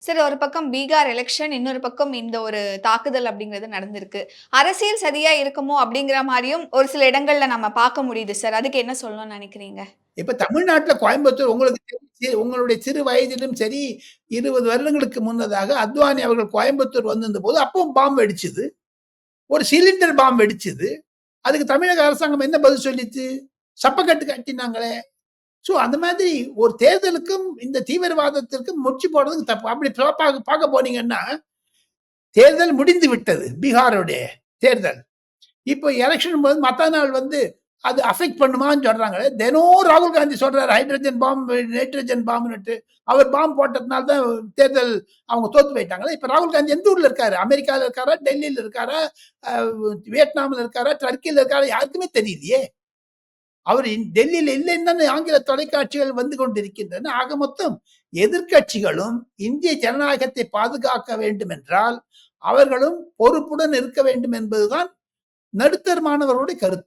சரி, ஒரு பக்கம் பீகார் எலக்ஷன், இன்னொரு பக்கம் இந்த ஒரு தாக்குதல் அப்படிங்கிறது நடந்திருக்கு. அரசியல் சதியா இருக்குமோ அப்படிங்கிற மாரியும் ஒரு சில இடங்கள்ல நம்ம பார்க்க முடியுது சார். அதுக்கு என்ன சொல்லணும்னு நெனைக்கிறீங்க? இப்ப தமிழ்நாட்டுல கோயம்புத்தூர் உங்களுக்கு தெரிஞ்சு உங்களுடைய சிறு வயதிலும் சரி, 20 வருடங்களுக்கு முன்னதாக அத்வானி அவர்கள் கோயம்புத்தூர் வந்திருந்தபோது அப்பவும் பாம்பு வெடிச்சது. ஒரு சிலிண்டர் பாம்பு வெடிச்சது. அதுக்கு தமிழக அரசாங்கம் என்ன பதில் சொல்லிச்சு? சப்பக்கட்டு கட்டினாங்களே! சோ அந்த மாதிரி ஒரு தேர்தலுக்கும், இந்த தீவிரவாதத்திற்கும் முற்று போடுறதுக்கு தப்பு. அப்படி பார்க்க போனீங்கன்னா, தேர்தல் முடிந்து விட்டது. பீகாருடைய தேர்தல். இப்போ எலக்ஷன் போது மத்த நாள் வந்து அது அஃபெக்ட் பண்ணுமான்னு சொல்றாங்களே. தினம் ராகுல் காந்தி சொல்றாரு ஹைட்ரஜன் பாம்பு, நைட்ரஜன் பாம்புன்னுட்டு. அவர் பாம்பு போட்டதுனால தான் தேர்தல் அவங்க தோத்து போயிட்டாங்களே. இப்ப ராகுல் காந்தி எந்த ஊர்ல இருக்காரு? அமெரிக்கால இருக்காரா? டெல்லியில இருக்காரா? வியட்நாம்ல இருக்காரா? டர்க்கில இருக்காரா? யாருக்குமே தெரியலையே. அவர் டெல்லியில இல்லைன்னு தானே ஆங்கில தொலைக்காட்சிகள் வந்து கொண்டிருக்கின்றன. ஆக மொத்தம் எதிர்க்கட்சிகளும் இந்திய ஜனநாயகத்தை பாதுகாக்க வேண்டும் என்றால் அவர்களும் பொறுப்புடன் இருக்க வேண்டும் என்பதுதான் நடுத்தரமானவர்களுடைய கருத்து.